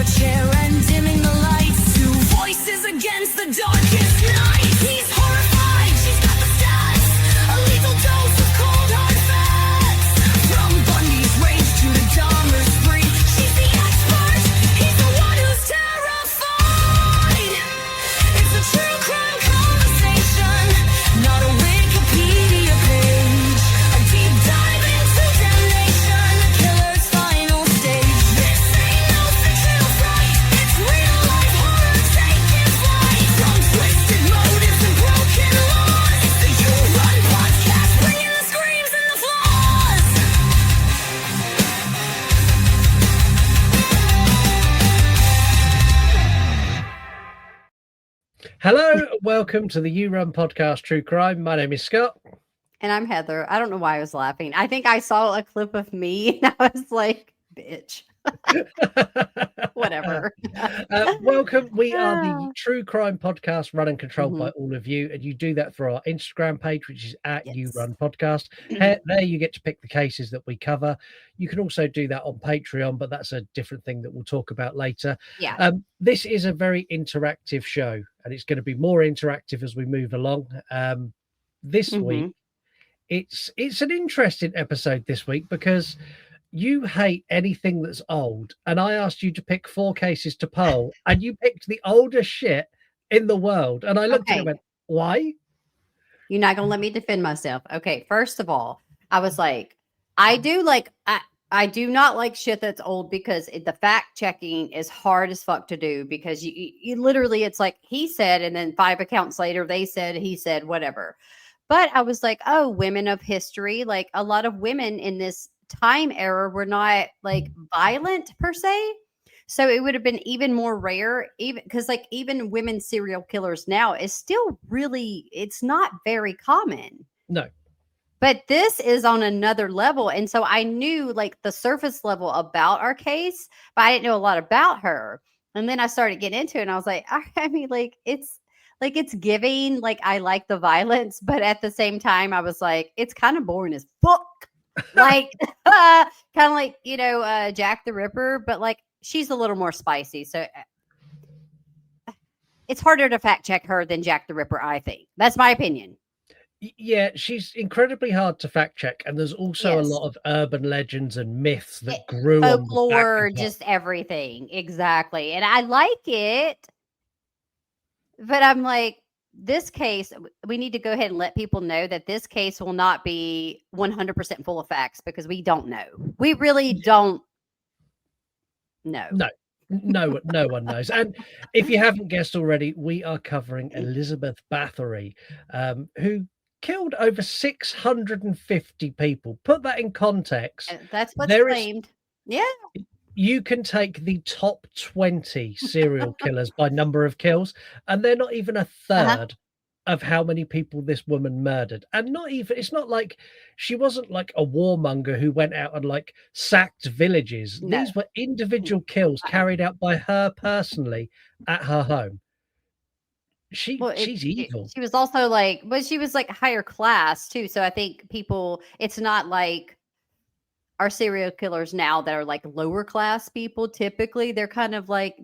chair and dimming the lights. Two voices against the darkest night. He's horrified, she's got the stats. A lethal dose of cold hard facts. From Bundy's rage to the Dahmer spree, she's the expert, he's the one who's terrified. It's a true crime conversation, not a Wikipedia page. A deep dive into damnation, the killer's final stage. This ain't no fictional fright, it's real life horror taking flight. From twisted motives and broken laws, it's the You Run podcast, bringing the screams and the flaws. Hello, welcome to the You Run podcast, True Crime. My name is Scott. And I'm Heather. I don't know why I was laughing. I think I saw a clip of me and I was like, bitch. Whatever. Welcome. We are the True Crime podcast run and controlled by all of you. And you do that through our Instagram page, which is at You Run Podcast. There you get to pick the cases that we cover. You can also do that on Patreon, but that's a different thing that we'll talk about later. Yeah. This is a very interactive show, and it's going to be more interactive as we move along. This week, it's an interesting episode this week because you hate anything that's old, and I asked you to pick 4 cases to poll, and you picked the oldest shit in the world. And I looked at it and went, why? You're not going to let me defend myself. Okay. First of all, I was like, I do not like shit that's old because the fact checking is hard as fuck to do because you literally, it's like he said, and then 5 accounts later, they said, he said, whatever. But I was like, oh, women of history, like a lot of women in this time era were not like violent per se. So it would have been even more rare, even because like even women serial killers now is still really, it's not very common. No. But this is on another level. And so I knew like the surface level about our case, but I didn't know a lot about her. And then I started getting into it and I was like, I mean, it's giving, like, I like the violence, but at the same time, I was like, it's kind of boring as fuck. Like, kind of like, Jack the Ripper, but like, she's a little more spicy. So it's harder to fact check her than Jack the Ripper, I think. That's my opinion. Yeah, she's incredibly hard to fact check, and there's also a lot of urban legends and myths that grew folklore, on the back of just everything. Exactly. And I like it, but I'm like, this case, we need to go ahead and let people know that this case will not be 100% full of facts because we don't know. We really don't know. No one knows. And if you haven't guessed already, we are covering Elizabeth Bathory, who killed over 650 people. Put that in context. That's what's claimed. Yeah. You can take the top 20 serial killers by number of kills, and they're not even a third of how many people this woman murdered. And it's not like she wasn't like a warmonger who went out and like sacked villages. No. These were individual kills carried out by her personally at her home. She's evil. She was also like, she was like higher class too. So I think it's not like our serial killers now that are like lower class people. Typically, they're kind of like,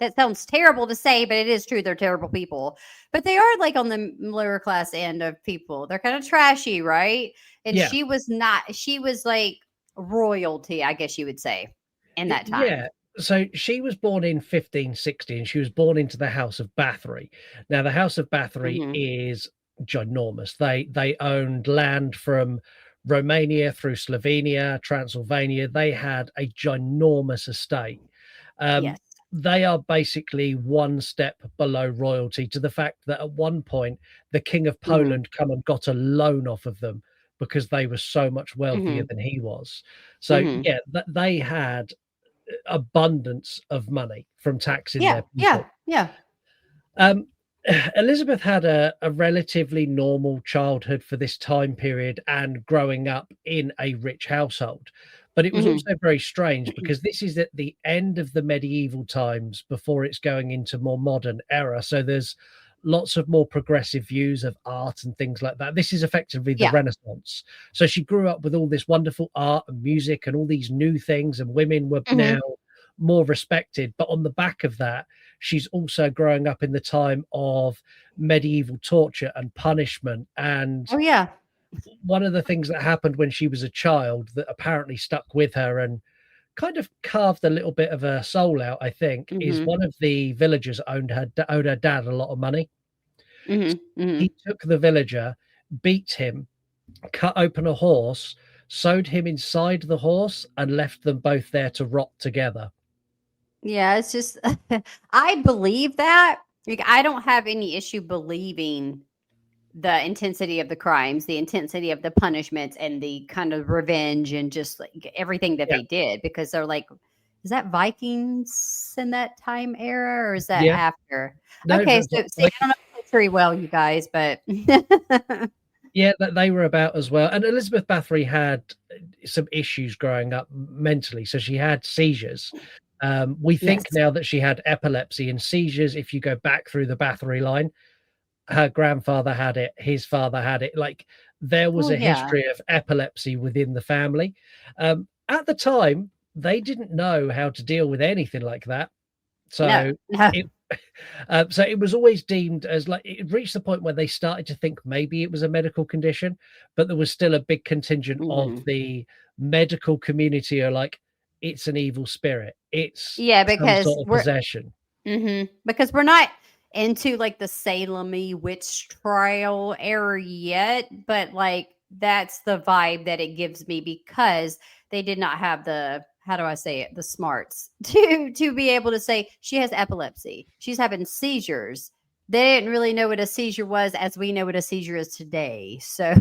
that sounds terrible to say, but it is true. They're terrible people, but they are like on the lower class end of people. They're kind of trashy, right? And she was not. She was like royalty, I guess you would say, in that time. Yeah. So she was born in 1560, and she was born into the House of Bathory. Now, the House of Bathory is ginormous. They owned land from Romania through Slovenia, Transylvania. They had a ginormous estate. They are basically one step below royalty, to the fact that at one point the King of Poland come and got a loan off of them because they were so much wealthier than he was. So they had abundance of money from taxing their people. Elizabeth had a relatively normal childhood for this time period and growing up in a rich household. But it was also very strange because this is at the end of the medieval times before it's going into more modern era. So there's lots of more progressive views of art and things like that. This is effectively the Renaissance. So she grew up with all this wonderful art and music and all these new things, and women were now more respected. But on the back of that, she's also growing up in the time of medieval torture and punishment. And Oh yeah. one of the things that happened when she was a child that apparently stuck with her and kind of carved a little bit of her soul out, I think, is Mm-hmm. one of the villagers owed her dad a lot of money. Mm-hmm. Mm-hmm. He took the villager, beat him, cut open a horse, sewed him inside the horse, and left them both there to rot together. Yeah, it's just I believe that. Like, I don't have any issue believing the intensity of the crimes, the intensity of the punishments, and the kind of revenge and just like everything that Yeah, they did because they're like, is that Vikings in that time era or is that yeah. after? No, Okay, so see, I like, don't know history well, you guys, but yeah, that they were about as well. And Elizabeth Bathory had some issues growing up mentally, so she had seizures. We think yes. now that she had epilepsy and seizures. If you go back through the Bathory line, her grandfather had it, his father had it. Like there was Well, a yeah. history of epilepsy within the family. At the time, they didn't know how to deal with anything like that. No, So no. it so it was always deemed as like it reached the point where they started to think maybe it was a medical condition, but there was still a big contingent of Mhm. the medical community are like, it's an evil spirit, it's Yeah, some because sort of possession. because we're not into like the Salem witch trial era yet, but like that's the vibe that it gives me because they did not have the how do I say it the smarts to be able to say she has epilepsy, she's having seizures. They didn't really know what a seizure was as we know what a seizure is today. So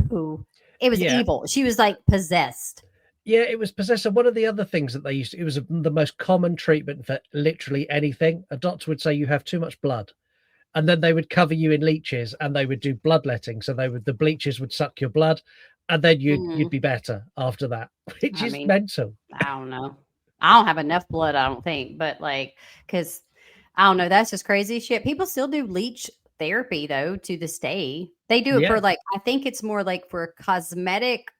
it was Yeah, evil. She was like possessed. yeah, it was possessive. One of the other things that they used to, it was the most common treatment for literally anything. A doctor would say you have too much blood, and then they would cover you in leeches and they would do bloodletting. So the bleachers would suck your blood, and then you'd Mm, be better after that, which I is mean, mental. I don't know. I don't have enough blood, I don't think, but like, because I don't know, that's just crazy shit. People still do leech therapy though to this day. They do it Yeah, for like, I think it's more like for cosmetic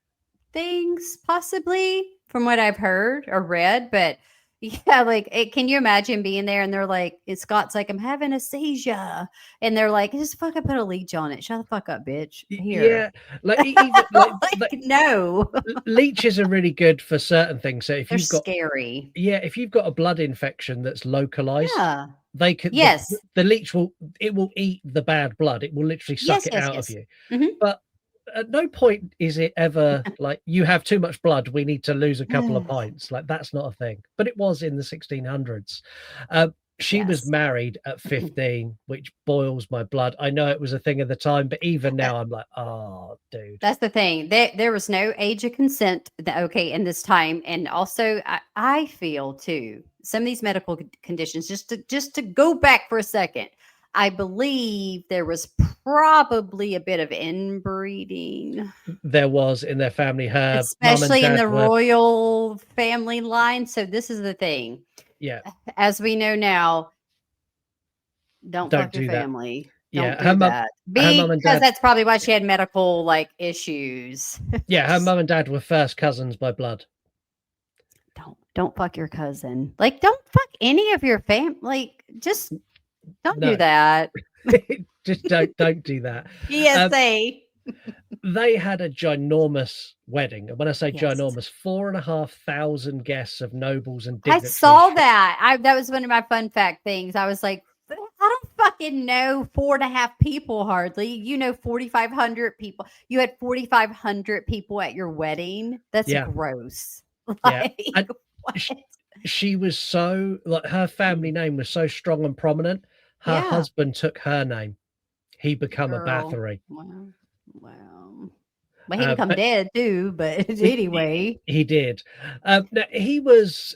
things, possibly from what I've heard or read. But yeah, like, can you imagine being there and they're like, Scott's like, I'm having a seizure. And they're like, just fucking put a leech on it. Shut the fuck up, bitch. Here. yeah. Like even like, Like, no, leeches are really good for certain things. So if they're you've got scary. if you've got a blood infection that's localized, Yeah. they could Yes. the leech will eat the bad blood. It will literally suck Yes, it yes, out of yes. you. Mhm. But at no point is it ever like you have too much blood, we need to lose a couple of pints. Like that's not a thing. But it was in the 1600s. She was Yes. married at 15, which boils my blood. I know it was a thing at the time, but even Uh, now I'm like, oh, dude. That's the thing. There was no age of consent okay in this time. And also I feel too, some of these medical conditions, just to go back for a second, I believe there was probably a bit of inbreeding, There was in their family. Her mum and especially in dad the were, royal family line. So this is the thing. yeah, As we know now, don't don't fuck your do that. family. Don't Yeah, do that. her mum and Because dad, that's probably why she had medical like issues. yeah, her mum and dad were first cousins by blood. Don't fuck your cousin. Like don't fuck any of your fam like just don't do No, that. just don't do that. PSA. They had a ginormous wedding, and when I say Yes. ginormous, 4,500 guests of nobles and I dignitaries. saw that. That was one of my fun fact things. I was like, I don't fucking know 4.5 people hardly. You know, 4,500 people. You had 4,500 people at your wedding. That's Yeah, gross. yeah. Like, And what? she was so like her family name was so strong and prominent. Her Yeah, husband took her name. He became a girl. Bathory. Wow. Wow. Well, he become But dead too, but anyway. he did. Now he was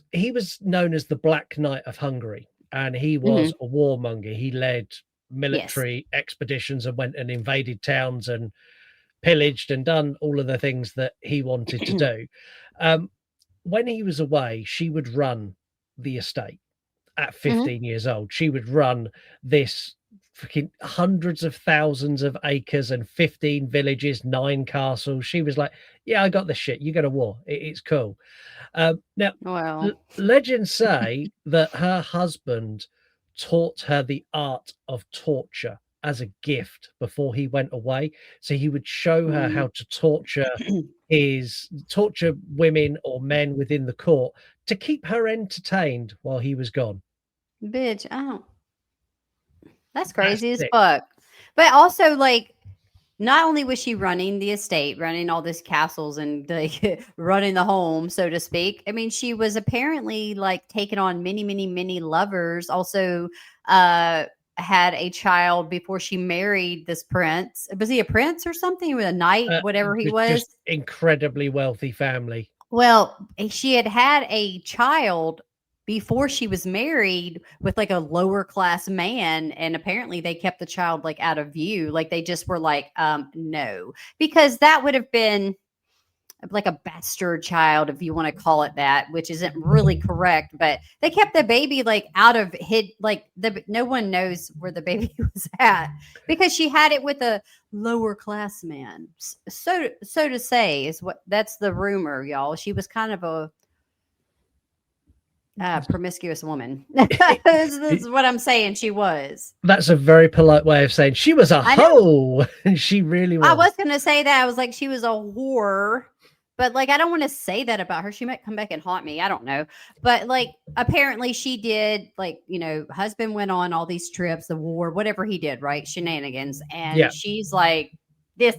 known as the Black Knight of Hungary, and he was Mhm. a warmonger. He led Yes. military expeditions and went and invaded towns and pillaged and done all of the things that he wanted to do. Um, when he was away, she would run the estate at Mhm. 15 years old. She would run this freaking hundreds of thousands of acres and 15 villages, 9 castles. She was like, yeah, I got this shit. You go to war. It's cool. Now, Well, legends say that her husband taught her the art of torture as a gift before he went away. So he would show her how to torture women or men within the court to keep her entertained while he was gone. bitch, I don't. That's That's crazy as sick. fuck. But also, like, not only was she running the estate, running all these castles and like running the home, so to speak. I mean, she was apparently like taking on many, many, many lovers. Also, had a child before she married this prince. Was he a prince or something? With a knight, whatever he was. Just incredibly wealthy family. Well, she had a child before she was married with like a lower class man, and apparently they kept the child like out of view. Like they just were like, no, because that would have been like a bastard child, if you want to call it that, which isn't really correct. But they kept the baby like out of no one knows where the baby was at because she had it with a lower class man. So to say is what that's the rumor, y'all. She was kind of a promiscuous woman. this is what I'm saying. She was. That's a very polite way of saying she was a hoe. She really was. I was going to say that. I was like, she was a whore. But like, I don't want to say that about her. She might come back and haunt me. I don't know. But like, apparently she did, like, you know, husband went on all these trips, the war, whatever he did, right? Shenanigans. And she's like, this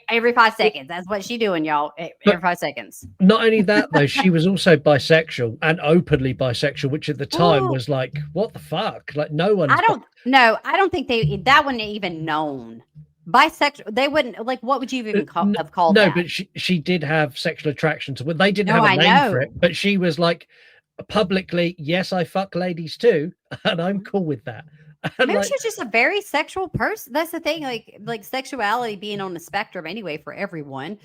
every 5 seconds. That's what she doing, y'all. Every 5 seconds. Not only that, though, she was also bisexual and openly bisexual, which at the time was like, what the fuck? Like, no one. I don't think that wasn't even known. Bisexual, they wouldn't like. What would you even have called? No, that? but she did have sexual attraction to. They didn't have a name for it, but she was like publicly, yes, I fuck ladies too, and I'm cool with that. And maybe she's just a very sexual person. That's the thing, like sexuality being on the spectrum anyway for everyone.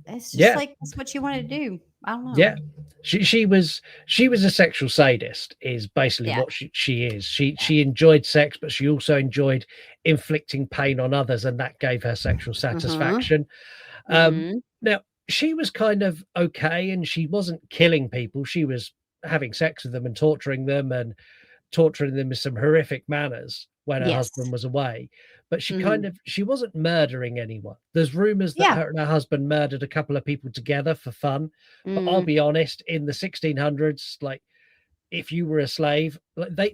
It's just like that's what you want to do. I don't know. Yeah, she was a sexual sadist. Is basically what she is. She enjoyed sex, but she also enjoyed inflicting pain on others, and that gave her sexual satisfaction. Now she was kind of okay, and she wasn't killing people. She was having sex with them and torturing them in some horrific manners when her husband was away. But she wasn't murdering anyone. There's rumors that her and her husband murdered a couple of people together for fun. But I'll be honest, in the 1600s, like if you were a slave,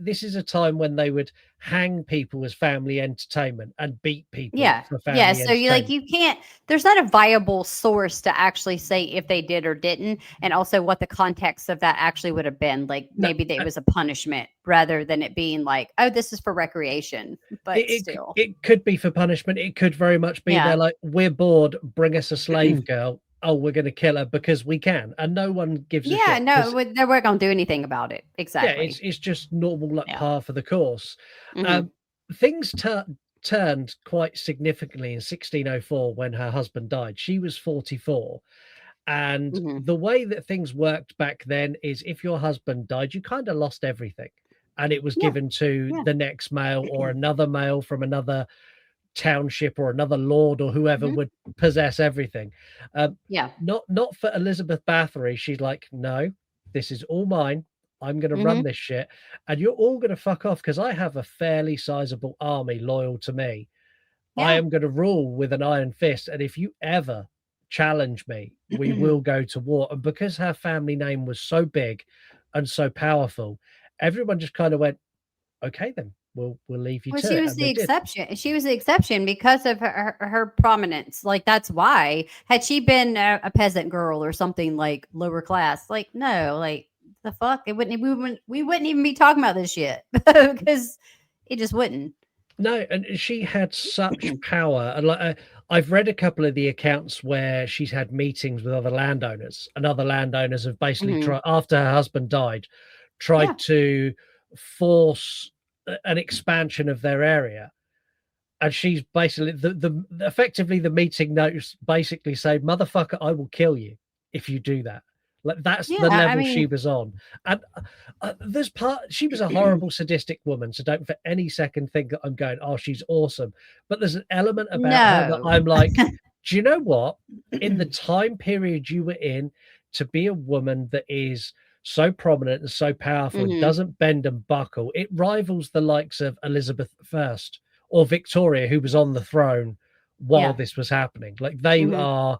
this is a time when they would hang people as family entertainment and beat people for family entertainment. So you can't, there's not a viable source to actually say if they did or didn't, and also what the context of that actually would have been. Like maybe it was a punishment rather than it being like, oh, this is for recreation. But still. It could be for punishment. It could very much be they're like, we're bored, bring us a slave girl. Oh, we're going to kill her because we can, and no one gives a shit. Yeah, no, they weren't going to do anything about it. Exactly. Yeah, it's just normal, par for the course. Things turned quite significantly in 1604 when her husband died. She was 44, and the way that things worked back then is if your husband died, you kind of lost everything, and it was given to the next male or another male from another township or another lord or whoever would possess everything. Not for Elizabeth Bathory. She's like, no, this is all mine. I'm going to run this shit, and you're all going to fuck off because I have a fairly sizable army loyal to me. I am going to rule with an iron fist, and if you ever challenge me, we will go to war. And because her family name was so big and so powerful, everyone just kind of went, okay, then we'll leave you to it. She was the exception. She was the exception because of her prominence. Like that's why. Had she been a peasant girl or something like lower class, like no, like the fuck, we wouldn't even be talking about this shit because it just wouldn't. No, and she had such power. And like I've read a couple of the accounts where she's had meetings with other landowners, and other landowners have basically tried, after her husband died, to force an expansion of their area. And she's basically effectively the meeting notes basically say, motherfucker, I will kill you if you do that. Like that's Yeah, the I level she mean, was on. And she was a horrible sadistic woman, so don't for any second think that I'm going, oh, she's awesome. But there's an element about her that no. I'm like, do you know what? In the time period you were in, to be a woman that is so prominent and so powerful and Mhm. doesn't bend and buckle, it rivals the likes of Elizabeth I or Victoria, who was on the throne while Yeah. this was happening. Like they Mhm. are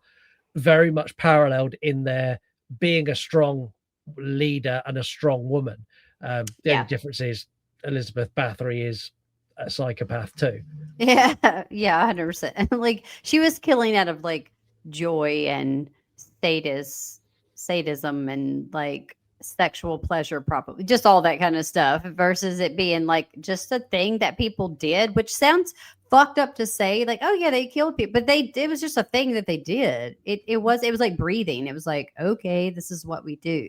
very much paralleled in their being a strong leader and a strong woman. The only Yeah. difference is Elizabeth Bathory is a psychopath too. Yeah. Yeah, 100%. Like she was killing out of like joy and sadis sadism and like sexual pleasure, probably just all that kind of stuff, versus it being like just a thing that people did, which sounds fucked up to say, like, oh yeah, they killed people, but it was just a thing that they did. It was like breathing. It was like, okay, this is what we do.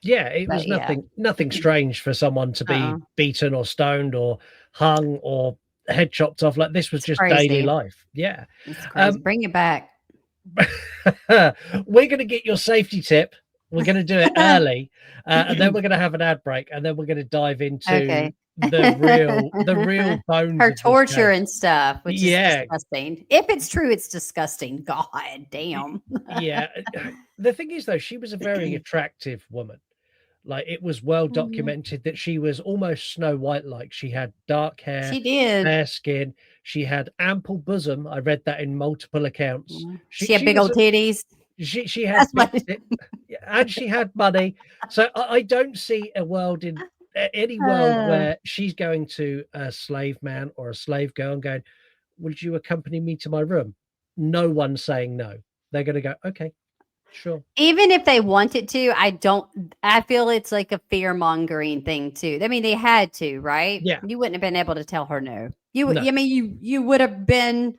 Yeah, it But was yeah. nothing strange for someone to be Uh-uh. beaten or stoned or hung or head chopped off. Like this was It's just daily crazy. life. Yeah. It's crazy. Um, Bring it back. we're going to get your safety tip. We're going to do it early, and then we're going to have an ad break, and then we're going to dive into Okay. the real bones Her of this torture case. and stuff, which is Yeah, disgusting. If it's true, it's disgusting. God damn. yeah. The thing is, though, she was a very attractive woman. Like it was well Mhm. documented that she was almost Snow White like. She had dark hair, She did. fair skin. She had ample bosom. I read that in multiple accounts. Yeah. She She had she big was old titties. she had That's big what. and she had money. So I don't see a world in any world Uh, where she's going to a slave man or a slave girl and going, "Would you accompany me to my room?" No one's saying no. They're going to go, "Okay, sure." Even if they wanted to, I feel it's like a fear mongering thing too. I mean, they had to, right? Yeah, You wouldn't have been able to tell her no. no. I mean, you would have been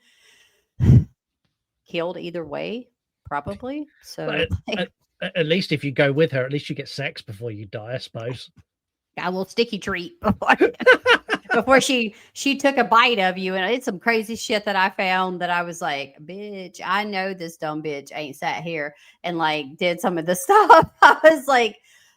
killed either way, probably. So, But at least if you go with her, at least you get sex before you die, I suppose. got a little sticky treat before she took a bite of you. And it's some crazy shit that I found that I was like, bitch, I know this dumb bitch ain't sat here and like did some of the stuff. I was like,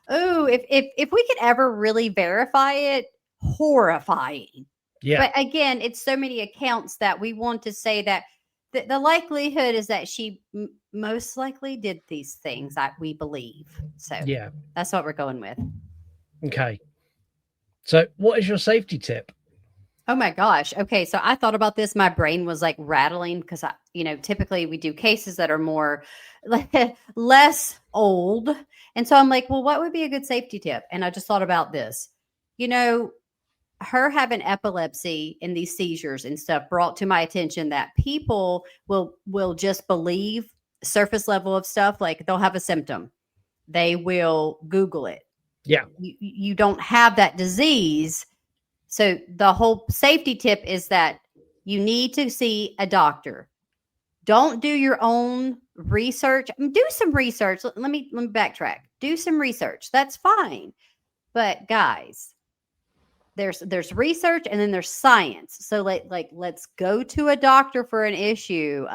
oh, if we could ever really verify it, horrifying. Yeah, But again, it's so many accounts that we want to say that the likelihood is that she most likely did these things that we believe. So yeah. that's what we're going with. Okay. So, what is your safety tip? Oh my gosh. Okay. So I thought about this. My brain was like rattling because typically we do cases that are more less old. And so I'm like, well, what would be a good safety tip? And I just thought about this. You know, her having epilepsy and these seizures and stuff brought to my attention that people will just believe surface level of stuff. Like they'll have a symptom. They will Google it. Yeah, You don't have that disease. So the whole safety tip is that you need to see a doctor. Don't do your own research. Do some research. Let me backtrack. Do some research. That's fine. But guys, there's research and then there's science. So let's go to a doctor for an issue.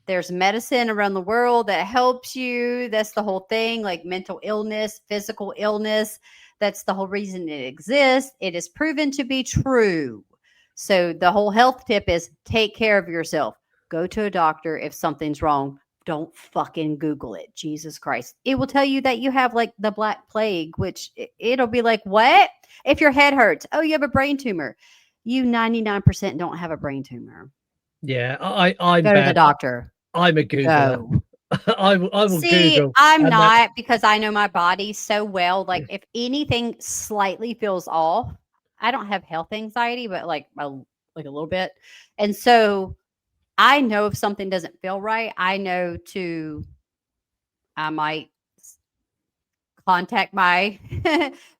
There's medicine around the world that helps you. That's the whole thing, like mental illness, physical illness. That's the whole reason it exists. It is proven to be true. So the whole health tip is take care of yourself. Go to a doctor if something's wrong. Don't fucking Google it. Jesus Christ. It will tell you that you have like the Black Plague, which it'll be like, what? If your head hurts, oh, you have a brain tumor. You 99% don't have a brain tumor. yeah. I'm Go to the bad. doctor. I'm a Googler. Go. I will See, Google, I'm and then not because I know my body so well. Like if anything slightly feels off, I don't have health anxiety, but like a little bit. And so I know if something doesn't feel right, I might contact my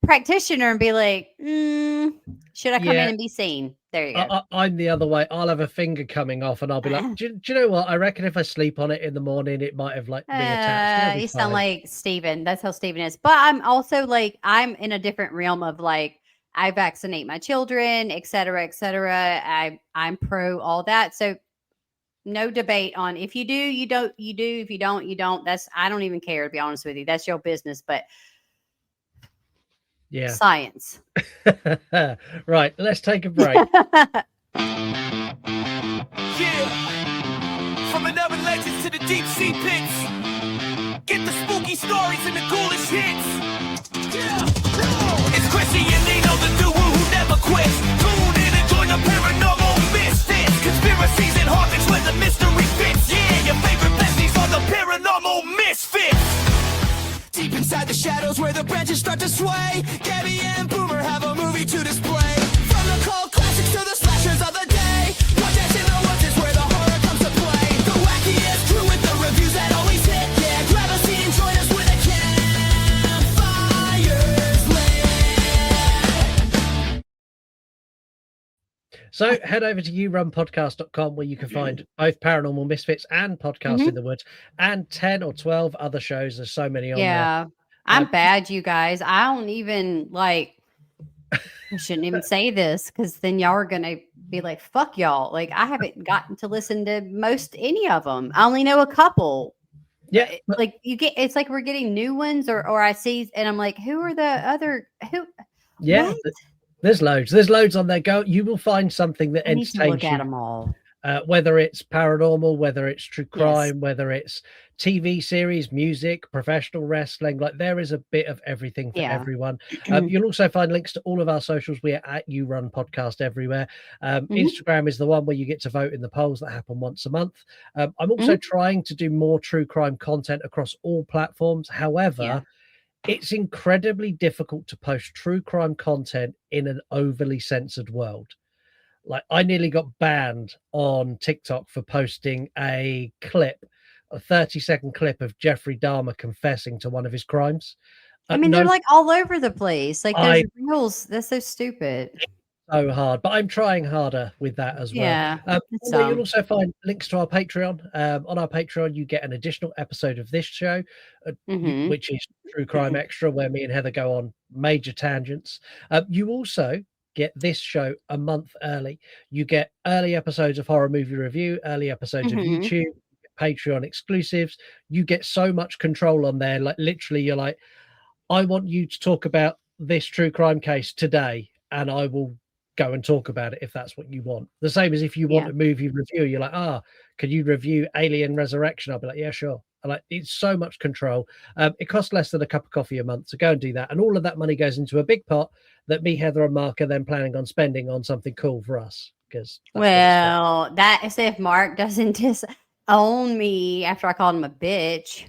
practitioner and be like, should I come in yeah. and be seen? There you go. I'm the other way. I'll have a finger coming off, and I'll be like, do you know what? I reckon if I sleep on it in the morning, it might have like reattached. It'll be You sound fine. like Steven. That's how Steven is. But I'm also like, I'm in a different realm of like, I vaccinate my children, et cetera, et cetera. I'm pro all that. So No debate on if you do, you don't, you do. If you don't, you don't. I don't even care, to be honest with you. That's your business. But Yeah. science. Right. Let's take a break. Yeah. From another legends to the deep sea pits. Get the spooky stories and the ghoulish hits. Yeah. It's Chrissy and Nino, the duo who never quits. Tune in and join the paranormal misfits. Conspiracies and hauntings where the mystery fits. Yeah, your favorite besties are the paranormal misfits. Deep inside the shadows where the branches start to sway. Gabby and Boomer have a movie to display. From the cult classics to the slashers of the day. Projects in the woods is where the horror comes to play. The wackiest crew with the reviews that always hit. Yeah, grab a seat and join us with a campfires lit. So head over to yourunpodcast.com where you can find both Paranormal Misfits and Podcast in the Woods and 10 or 12 other shows. There's so many on there. Yeah. I'm bad, you guys. I don't even I shouldn't even say this because then y'all are gonna be like, fuck y'all. Like, I haven't gotten to listen to most any of them. I only know a couple. Yeah. Like it's like we're getting new ones or I see and I'm like, who are the other Yeah. what? There's loads. There's loads on there. You will find something that I need to entertains look at you. them all. Whether it's paranormal, whether it's true crime, Yes. whether it's TV series, music, professional wrestling, like there is a bit of everything for everyone. You'll also find links to all of our socials. We are at You Run Podcast everywhere. Instagram is the one where you get to vote in the polls that happen once a month. I'm also trying to do more true crime content across all platforms. However, it's incredibly difficult to post true crime content in an overly censored world. Like, I nearly got banned on TikTok for posting a 30-second clip of Jeffrey Dahmer confessing to one of his crimes. I mean, they're like all over the place. Like there's reels. That's so stupid. So hard, but I'm trying harder with that as well. Yeah. You'll also find links to our Patreon. On our Patreon, you get an additional episode of this show, which is True Crime Extra, where me and Heather go on major tangents. You also get this show a month early. You get early episodes of Horror Movie Review, early episodes of YouTube, Patreon exclusives. You get so much control on there. Like, literally, you're like, I want you to talk about this true crime case today, and I will go and talk about it if that's what you want. The same as if you want a movie review, you're like, can you review Alien Resurrection? I'll be like, yeah, sure. It's so much control. It costs less than a cup of coffee a month to go and do that, and all of that money goes into a big pot that me, Heather, and Mark are then planning on spending on something cool for us. Because that is if Mark doesn't disown me after I called him a bitch.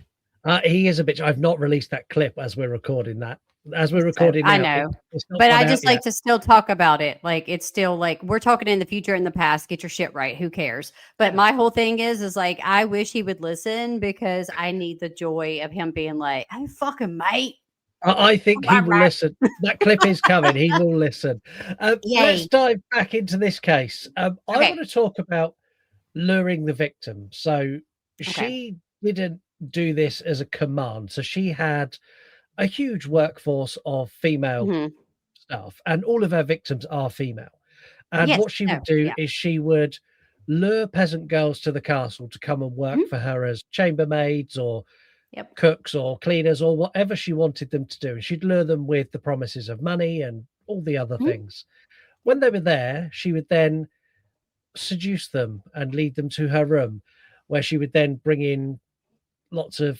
He is a bitch. I've not released that clip as we're recording that. As we're recording, I know, but I just like to still talk about it. Like, it's still like we're talking in the future, in the past. Get your shit right. Who cares? But my whole thing is like, I wish he would listen because I need the joy of him being like, "Hey, fucking mate." I think he will listen. That clip is coming. He will listen. Let's dive back into this case. I want to talk about luring the victim. So she didn't do this as a command. So she had a huge workforce of female staff, and all of her victims are female. And what she would do is she would lure peasant girls to the castle to come and work for her as chambermaids or cooks or cleaners or whatever she wanted them to do. And she'd lure them with the promises of money and all the other things. When they were there, she would then seduce them and lead them to her room, where she would then bring in lots of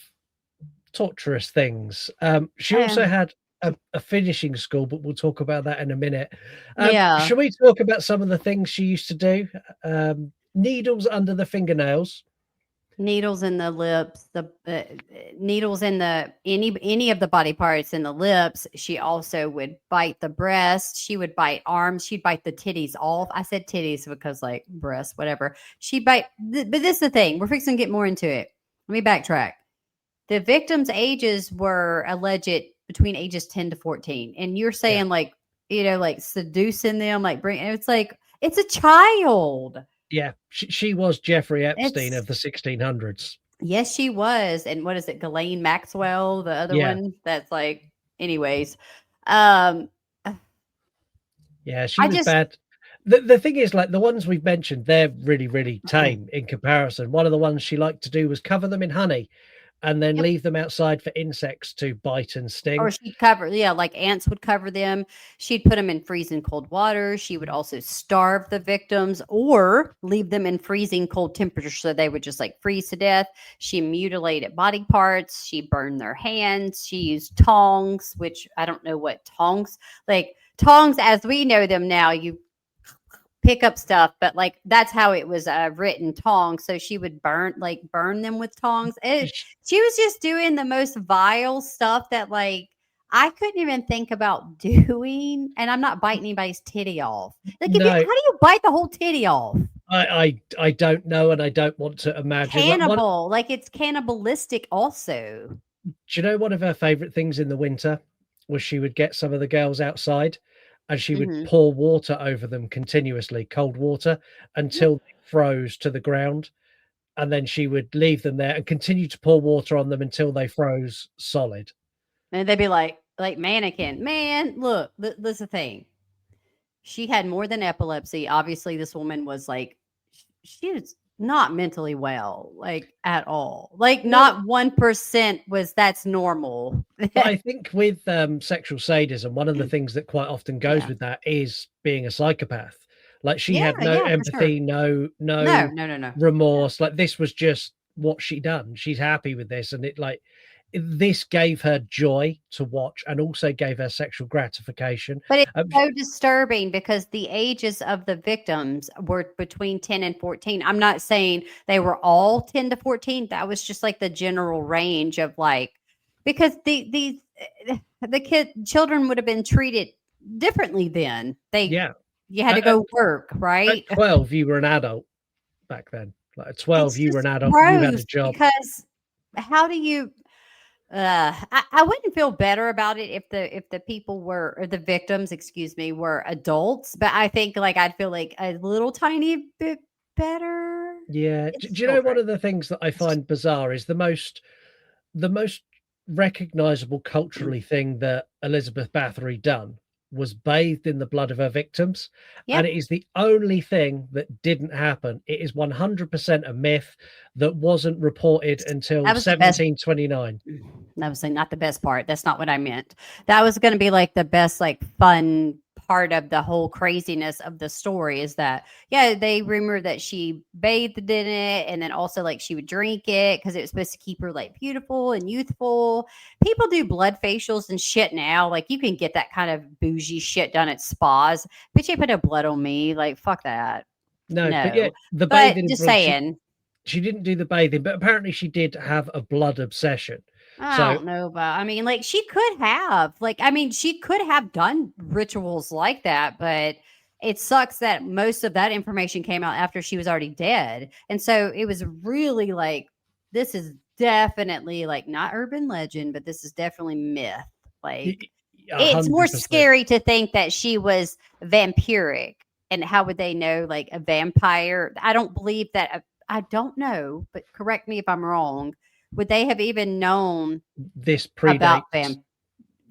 torturous things. She also had a finishing school, but we'll talk about that in a minute. Shall we talk about some of the things she used to do? Needles under the fingernails, needles in the lips, the needles in the any of the body parts in the lips. She also would bite the breast. She would bite arms. She'd bite the titties off. I said titties because like breasts, whatever. She bite. But this is the thing. We're fixing to get more into it. Let me backtrack. The victims' ages were alleged between ages 10 to 14. And you're saying like seducing them, like it's like, it's a child. Yeah. She was Jeffrey Epstein of the 1600s. Yes, she was. And what is it? Ghislaine Maxwell, the other one that's like, anyways. She was bad. The thing is, like the ones we've mentioned, they're really, really tame in comparison. One of the ones she liked to do was cover them in honey and then Yep. leave them outside for insects to bite and Or sting. she'd cover, yeah, like ants would cover them. She'd put them in freezing cold water. She would also starve the victims or leave them in freezing cold temperatures so they would just like freeze to death. She mutilated body parts. She burned their hands. She used tongs, which I don't know what tongs, like tongs as we know them now. You pick up stuff, but like that's how it was written, tongs. So she would burn them with tongs. She was just doing the most vile stuff that like I couldn't even think about doing. And I'm not biting anybody's titty off. Like if you, how No, do you bite the whole titty off? I don't know, and I don't want to imagine. Like one, Cannibal, like it's cannibalistic also. do you know one of her favorite things in the winter was she would get some of the girls outside and she would Hmm. pour water over them continuously, cold water, until they froze to the ground. And then she would leave them there and continue to pour water on them until they froze solid. And they'd be like mannequin, man, look, that's the thing. She had more than epilepsy. Obviously, this woman was like, she was not mentally well, like at all. Like, No, not 1% was that's normal. but I think with sexual sadism, one of the things that quite often goes Yeah. with that is being a psychopath. Like she Yeah. had no Yeah. For sure. empathy, no No. No. No. No. remorse. Like this was just what she done. She's happy with this, and it like this gave her joy to watch, and also gave her sexual gratification. But it's Um, so disturbing because the ages of the victims were between 10 and 14. I'm not saying they were all 10 to 14. That was just like the general range of like, because children would have been treated differently then. yeah, You had to at, go work, at right? 12, you were an adult back then. Like at 12, It's you were an just adult. You had a gross job. because how do you I wouldn't feel better about it if the people were or the victims, excuse me, were adults, but I think like I'd feel like a little tiny bit better. Yeah. It's Do you know one children. of the things that I find bizarre is the most recognizable culturally thing that Elizabeth Bathory done was bathed in the blood of her victims. And Yep. it is the only thing that didn't happen. It is 100% a myth that wasn't reported until That was the best. 1729. That was not the best part. That's not what I meant. That was going to be like the best, like fun part of the whole craziness of the story is that, yeah, they rumor that she bathed in it. And then also like she would drink it because it was supposed to keep her like beautiful and youthful. People do blood facials and shit now. Like you can get that kind of bougie shit done at spas. But you put no blood on me. Like, fuck that. No, but yeah, No. the But bathing, just well, saying. she didn't do the bathing, but apparently she did have a blood obsession. I So don't know, but I mean, like she could have, like, I mean, she could have done rituals like that, but it sucks that most of that information came out after she was already dead. And so it was really like, this is definitely like not urban legend, but this is definitely myth. Like, it's more 100%. scary to think that she was vampiric. And how would they know, like, a vampire? I don't believe that. I don't know, but correct me if I'm wrong. Would they have even known This about predates.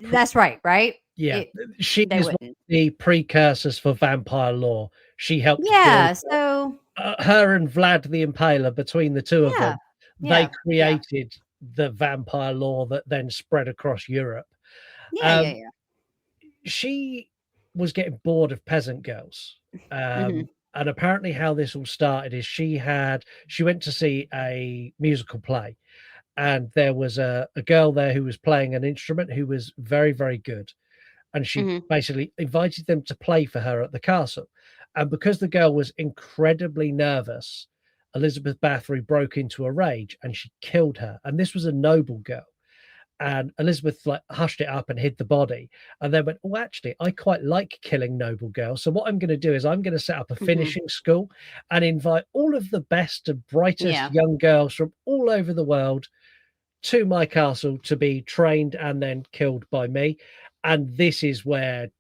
That's right, right? Yeah, It, she they is one of wouldn't. the precursors for vampire lore. She helped Yeah. build So her and Vlad the Impaler. Between the two of yeah, them, they yeah, yeah, created the vampire lore that then spread across Europe. yeah, yeah, Um, yeah. she was getting bored of peasant girls. Hmm. And apparently how this all started is she went to see a musical play, and there was a girl there who was playing an instrument who was very, very good. And she Hmm. basically invited them to play for her at the castle. And because the girl was incredibly nervous, Elizabeth Bathory broke into a rage and she killed her. And this was a noble girl. And Elizabeth like hushed it up and hid the body, and then went, "Oh, actually, I quite like killing noble girls. So what I'm going to do is I'm going to set up a Hmm. finishing school and invite all of the best and brightest Yeah. young girls from all over the world to my castle to be trained and then killed by me." And this is where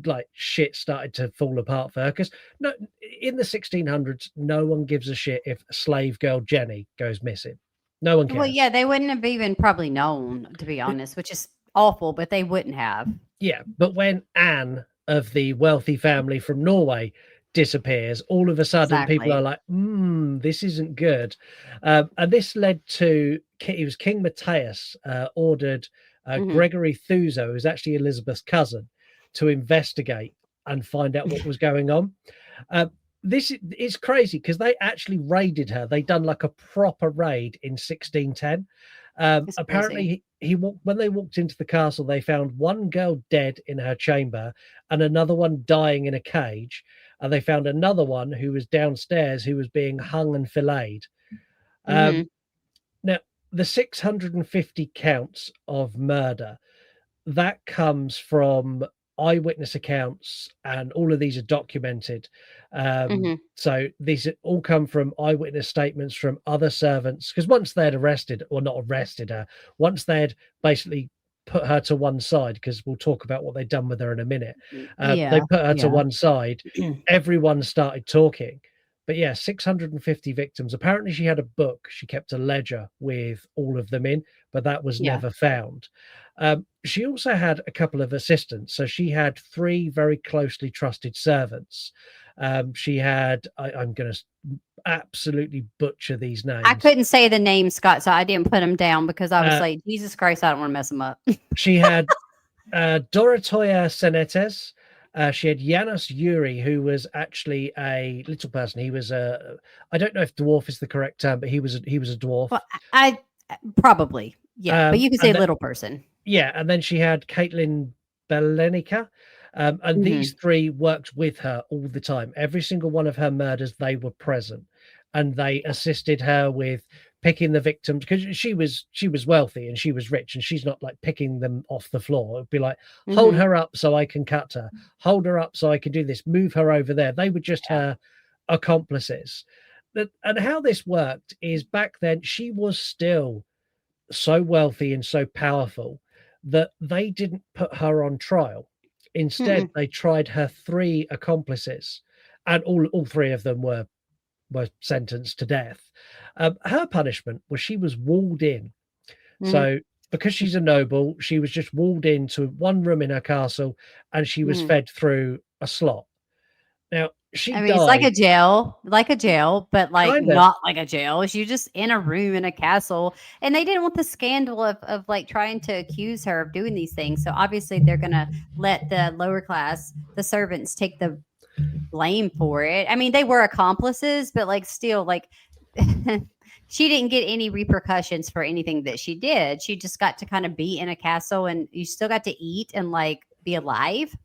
like shit started to fall apart for her, because no, in the 1600s, no one gives a shit if slave girl Jenny goes missing. No one Well, cares. yeah, they wouldn't have even probably known, to be honest, which is awful, but they wouldn't have. Yeah, but when Anne of the wealthy family from Norway disappears. All of a sudden, people are like, this isn't good. And this led to, it was King Matthias ordered Gregory Thuzo, who's actually Elizabeth's cousin, to investigate and find out what was going on. This is crazy because they actually raided her. They done like a proper raid in 1610. Apparently, when they walked into the castle, they found one girl dead in her chamber and another one dying in a cage. And they found another one who was downstairs who was being hung and filleted. Now, the 650 counts of murder, that comes from eyewitness accounts, and all of these are documented. So these all come from eyewitness statements from other servants, because once they'd arrested, or not arrested her, once they'd basically put her to one side, because we'll talk about what they'd done with her in a minute. They put her to one side. Everyone started talking. But yeah, 650 victims. Apparently she had a book. She kept a ledger with all of them in, but that was never found. She also had a couple of assistants. So she had 3 very closely trusted servants. She had, I'm going to absolutely butcher these names. I couldn't say the name, Scott, so I didn't put them down because I was like, Jesus Christ, I don't want to mess them up. She had Dorotoya Senetes. She had Janos Yuri, who was actually a little person. He was I don't know if dwarf is the correct term, but he was a dwarf. Well, I probably, but you can say little person. Yeah, and then she had Caitlin Belenica, and these 3 worked with her all the time. Every single one of her murders, they were present, and they assisted her with picking the victims, because she was wealthy and she was rich, and she's not like picking them off the floor. It'd be like, hold her up so I can cut her, hold her up so I can do this, move her over there. They were just her accomplices. And how this worked is, back then she was still so wealthy and so powerful that they didn't put her on trial. Instead, they tried her 3 accomplices, and all 3 of them were sentenced to death. Her punishment was she was walled in. So because she's a noble, she was just walled into one room in her castle, and she was fed through a slot. Now, she died. It's like a jail, but like kind of. Not like a jail. She's just in a room in a castle, and they didn't want the scandal of like trying to accuse her of doing these things. So obviously they're going to let the lower class, the servants, take the blame for it. I mean, they were accomplices, but like still, like she didn't get any repercussions for anything that she did. She just got to kind of be in a castle, and you still got to eat and like be alive.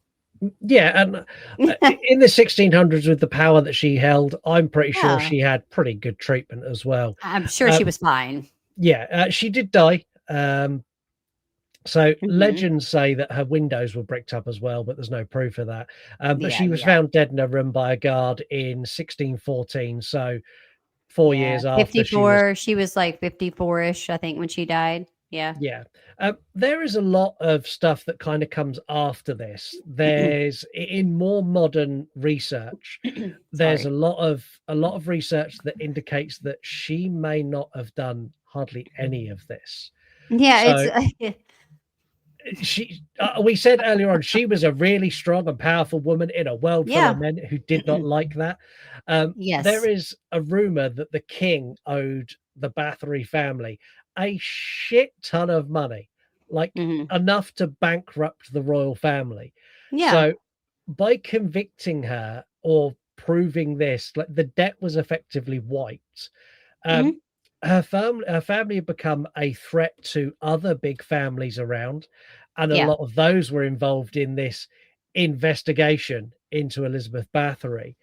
Yeah, and in the 1600s, with the power that she held, I'm pretty sure she had pretty good treatment as well. I'm sure she was fine. Yeah, she did die. So legends say that her windows were bricked up as well, but there's no proof of that. But she was found dead in her room by a guard in 1614. So 4 years after 54, she was like 54-ish, I think, when she died. Yeah. There is a lot of stuff that kind of comes after this. There's in more modern research, there's a lot of research that indicates that she may not have done hardly any of this. Yeah, so, we said earlier on, she was a really strong and powerful woman in a world full of men who did not like that. There is a rumor that the king owed the Bathory family a shit ton of money, like enough to bankrupt the royal family. So by convicting her or proving this, like, the debt was effectively wiped. Her family had become a threat to other big families around, and a lot of those were involved in this investigation into Elizabeth Bathory.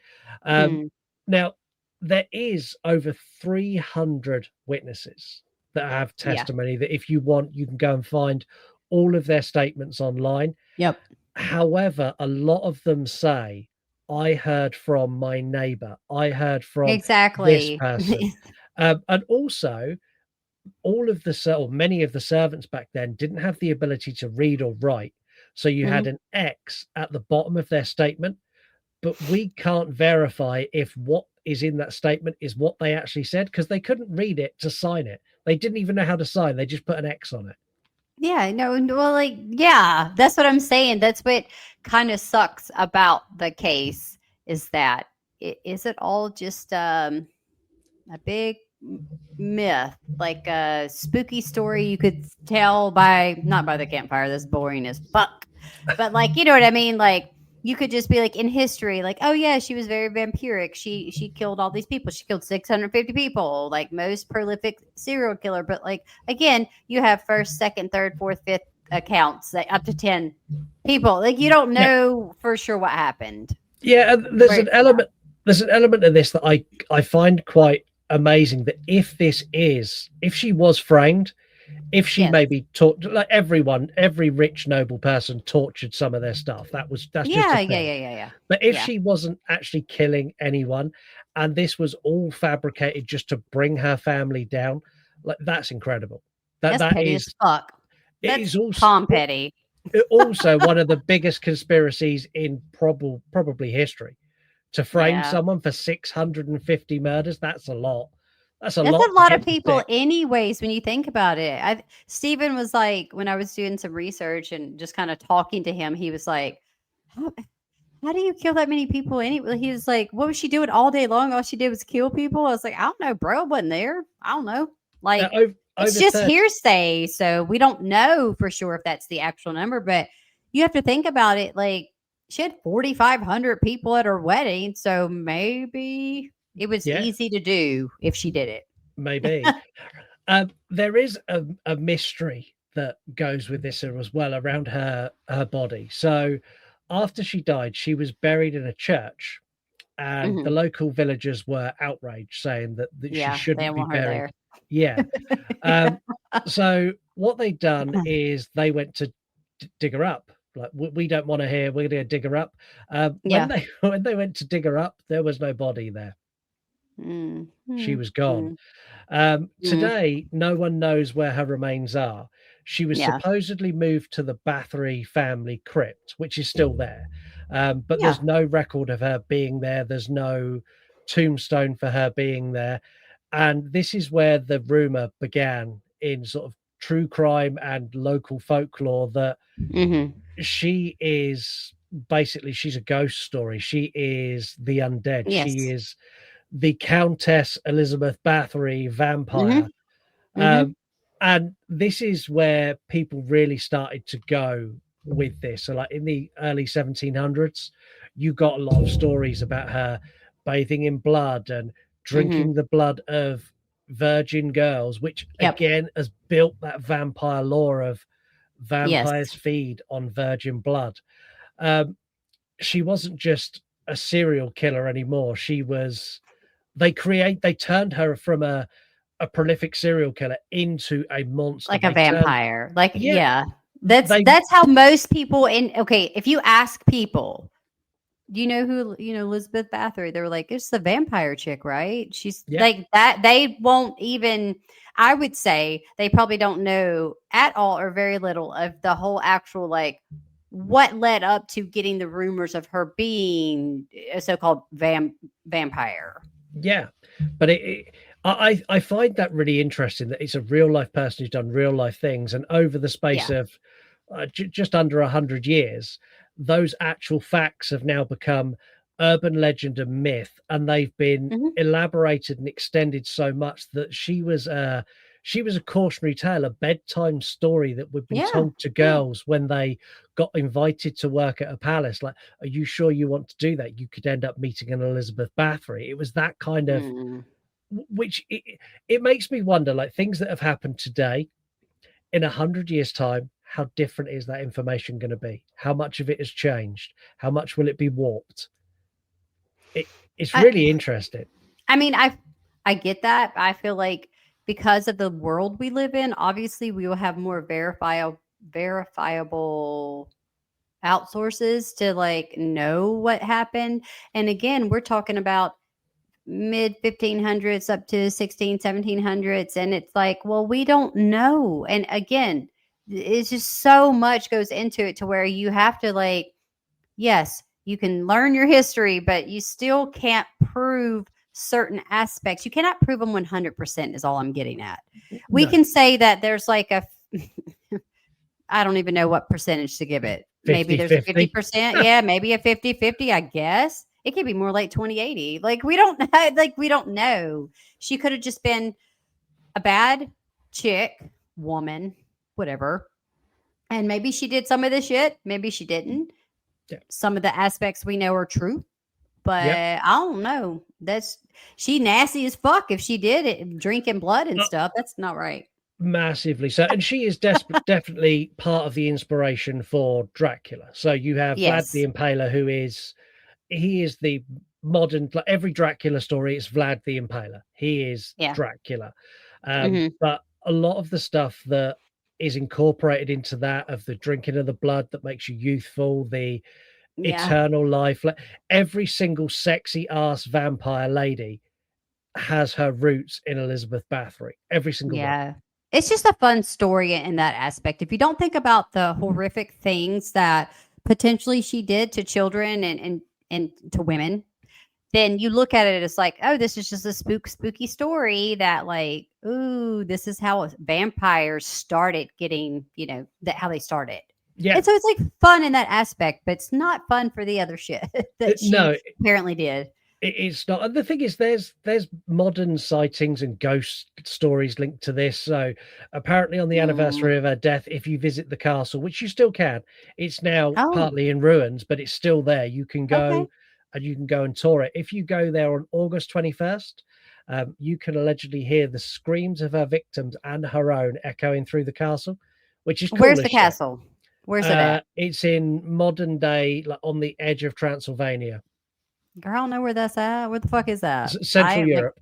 Now, there is over 300 witnesses that have testimony that, if you want, you can go and find all of their statements online. However, a lot of them say, I heard from my neighbor, I heard from this person. And also, many of the servants back then didn't have the ability to read or write. So you had an X at the bottom of their statement, but we can't verify if what is in that statement is what they actually said, because they couldn't read it to sign it. They didn't even know how to sign. They just put an X on it. That's what I'm saying. That's what kind of sucks about the case, is that is it all just a big myth, like a spooky story you could tell by not by the campfire? That's boring as fuck. But like, you know what I mean? Like you could just be like in history, like, oh yeah, she was very vampiric. She killed all these people. She killed 650 people, like most prolific serial killer. But like again, you have first, second, third, fourth, fifth accounts that up to 10 people. Like you don't Yeah. know for sure what happened. Yeah, and there's Right. an element. There's an element of this that I find quite amazing. That if she was framed, if she Yes. maybe like every rich noble person tortured some of their stuff. That's just a thing. Yeah. But if Yeah. she wasn't actually killing anyone, and this was all fabricated just to bring her family down, like that's incredible. That's That petty is as fuck. it That's is also Tom Petty. also one of the biggest conspiracies in probably history. To frame Yeah. someone for 650 murders, that's a lot. That's a That's lot a to lot get of to people, stick. anyways, when you think about it. Stephen was like, when I was doing some research and just kind of talking to him, he was like, how do you kill that many people anyway? He was like, what was she doing all day long? All she did was kill people. I was like, I don't know, bro. I wasn't there. I don't know. Like, Over, it's over just 30, hearsay. So we don't know for sure if that's the actual number, but you have to think about it. Like, she had 4,500 people at her wedding. So maybe it was yeah, easy to do if she did it. maybe. There is a mystery that goes with this as well around her body. So after she died, she was buried in a church, and the Mhm. local villagers were outraged, saying that she Yeah, they shouldn't don't be want her buried. there. Yeah. Um, so what they'd done is they went to dig her up. Like we don't want her here. We're going to dig her up. When Yeah. they when they went to dig her up, there was no body there. Mm, She mm, was gone. mm, mm. Today, no one knows where her remains are. She was Yeah. supposedly moved to the Bathory family crypt, which is still there. But Yeah. there's no record of her being there. There's no tombstone for her being there. And this is where the rumor began in sort of true crime and local folklore that Mhm. she is basically she's a ghost story. She is the undead. She Yes. is the Countess Elizabeth Bathory vampire. Mhm. Mhm. Um, and this is where people really started to go with this. So, like in the early 1700s, you got a lot of stories about her bathing in blood and Mhm. drinking the blood of virgin girls, which Yep. again has built that vampire lore of Yes. vampires feed on virgin blood. Um, she wasn't just a serial killer anymore. They turned her from a prolific serial killer into a monster. Like a They turned vampire. Like, yeah, yeah. That's they that's how most people in okay, if you ask people, do you know who Elizabeth Bathory? They were like, it's the vampire chick, right? She's yeah, like that. They won't even. I would say they probably don't know at all or very little of the whole actual like what led up to getting the rumors of her being a so-called vampire. yeah. But I find that really interesting that it's a real life person who's done real life things, and over the space Yeah. of just under 100 years, those actual facts have now become urban legend and myth, and they've been Mhm. elaborated and extended so much that she was a cautionary tale, a bedtime story that would be Yeah. told to Yeah. girls when they got invited to work at a palace. Like, are you sure you want to do that? You could end up meeting an Elizabeth Bathory. It was that kind of Mm. which it makes me wonder, like things that have happened today in 100 years' time, how different is that information going to be? How much of it has changed? How much will it be warped? It's I, really interesting. I mean, I get that. I feel like because of the world we live in, obviously we will have more verifiable outsources to like know what happened. And again, we're talking about mid 1500s up to 1700s, and it's like, well, we don't know. And again, it's just so much goes into it to where you have to like, yes, you can learn your history, but you still can't prove certain aspects. You cannot prove them 100% is all I'm getting at. We No, can say that there's like a I don't even know what percentage to give it. Maybe there's a 50-50. 50%. Yeah, maybe a 50-50, I guess. It could be more like 2080. Like we don't know. Like we don't know. She could have just been a bad chick, woman, whatever. And maybe she did some of this shit. Maybe she didn't. Yeah. Some of the aspects we know are true, but Yep. I don't know. That's she nasty as fuck if she did it, drinking blood and stuff. That's not right. Massively so, and she is definitely part of the inspiration for Dracula. So you have Vlad Yes. the Impaler, he is the modern, like every Dracula story, it's Vlad the Impaler. He is Yeah. Dracula. Mhm. But a lot of the stuff that is incorporated into that, of the drinking of the blood that makes you youthful, the Yeah. eternal life, like every single sexy ass vampire lady has her roots in Elizabeth Bathory. Every single one. Yeah. It's just a fun story in that aspect. If you don't think about the horrific things that potentially she did to children and to women, then you look at it as like, oh, this is just a spooky story that like, ooh, this is how vampires started getting, that how they started. Yeah. And so it's like fun in that aspect, but it's not fun for the other shit that she No, apparently did. it's not. And the thing is, there's modern sightings and ghost stories linked to this. So apparently, on the anniversary of her death, if you visit the castle, which you still can, it's now Oh, partly in ruins, but it's still there. You can go okay. and you can go and tour it. If you go there on August 21st, you can allegedly hear the screams of her victims and her own echoing through the castle, which is cool Where's as the shit. castle? Where's it at? It's in modern day, like on the edge of Transylvania, Girl, I don't know where that's at. Where the fuck is that? Central Europe.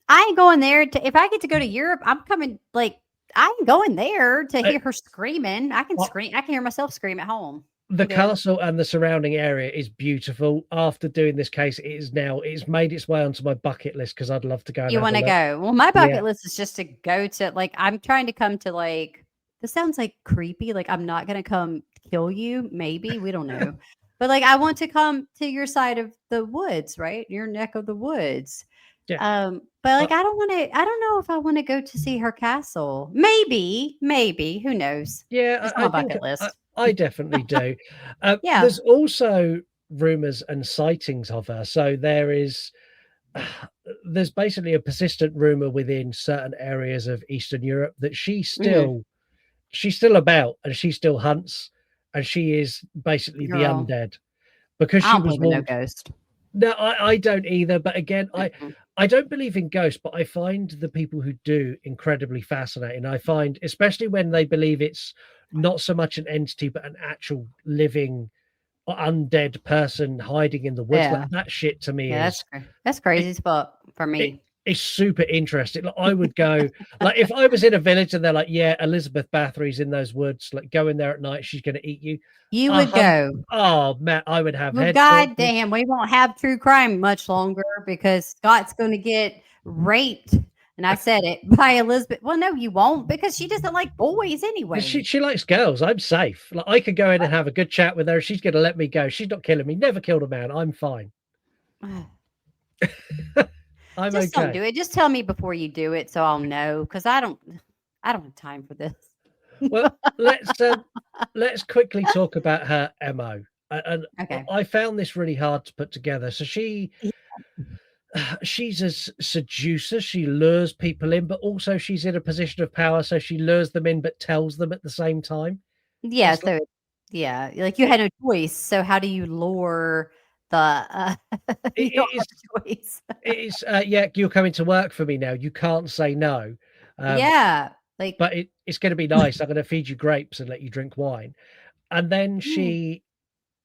I ain't going there. If I get to go to Europe, I'm coming. Like I ain't going there to hear her screaming. I can scream. I can hear myself scream at home. The castle and the surrounding area is beautiful. After doing this case, it's made its way onto my bucket list because I'd love to go. You want to go? Well, my bucket list is just to go to like I'm trying to come to like. This sounds like creepy. Like I'm not gonna come kill you. Maybe we don't know, but like I want to come to your side of the woods, right? Your neck of the woods. Yeah. But like I don't want to. I don't know if I want to go to see her castle. Maybe. Who knows? Yeah, It's on my bucket list. I definitely do. Yeah. There's also rumors and sightings of her. So there's basically a persistent rumor within certain areas of Eastern Europe that she's still about and she still hunts, and she is basically the Girl, undead because I she don't was believe in no walked. ghost. No, I don't either. But again, I don't believe in ghosts, but I find the people who do incredibly fascinating. I find, especially when they believe it's not so much an entity, but an actual living undead person hiding in the woods. Yeah. Like that shit to me That's crazy as fuck for me. it's super interesting. Like I would go, like if I was in a village and they're like, yeah, Elizabeth Bathory's in those woods, like go in there at night, she's going to eat you. You would go. Oh man, I would have Well, head God torches. damn, we won't have true crime much longer because Scott's going to get raped. And I said it by Elizabeth. Well, no, you won't because she doesn't like boys anyway. She likes girls. I'm safe. Like I could go in and have a good chat with her. She's going to let me go. She's not killing me. Never killed a man. I'm fine. I'm Just don't okay. do it. Just tell me before you do it so I'll know because I don't have time for this. Well, let's quickly talk about her MO. And Okay. I found this really hard to put together. So she's a seducer. She lures people in, but also she's in a position of power, so she lures them in but tells them at the same time. Yeah, It's like, so yeah, like you had no choice. So how do you lure the you don't have a choice? it's yeah, you're coming to work for me now. You can't say no. Yeah, like But it's going to be nice. I'm going to feed you grapes and let you drink wine. And then she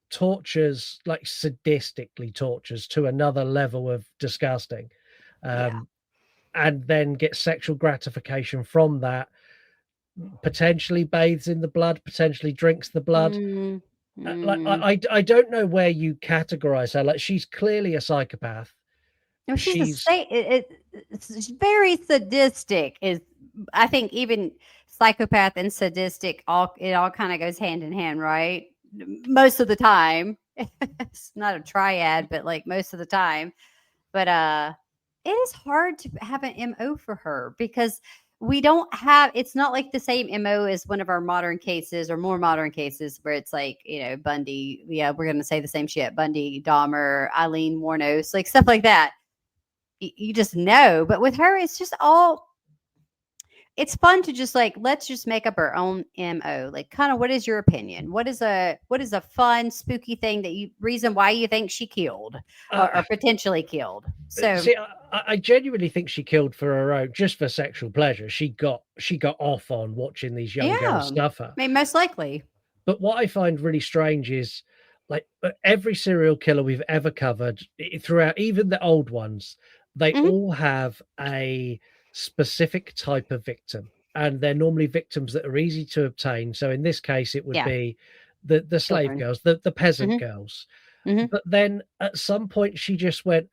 tortures, like sadistically tortures to another level of disgusting. And then gets sexual gratification from that, potentially bathes in the blood, potentially drinks the blood. Like I don't know where you categorize her. Like she's clearly a psychopath. no, it's very sadistic. Is I think even psychopath and sadistic it all kind of goes hand in hand, right? Most of the time, it's not a triad, but like most of the time. But it is hard to have an MO for her because we don't have, it's not like the same MO as one of our modern cases or more modern cases where it's like, Bundy. Yeah, we're going to say the same shit. Bundy, Dahmer, Eileen Wuornos, like stuff like that. You just know. But with her, it's just all, it's fun to just like, let's just make up our own MO. Like, kind of, what is your opinion? What is a fun, spooky thing that reason why you think she killed or potentially killed? So see, I genuinely think she killed for her own, just for sexual pleasure. She got off on watching these young girls stuff her. I mean, most likely. But what I find really strange is, like, every serial killer we've ever covered throughout, even the old ones, they all have a specific type of victim, and they're normally victims that are easy to obtain. So in this case, it would be the slave girls, the peasant girls. But then at some point she just went,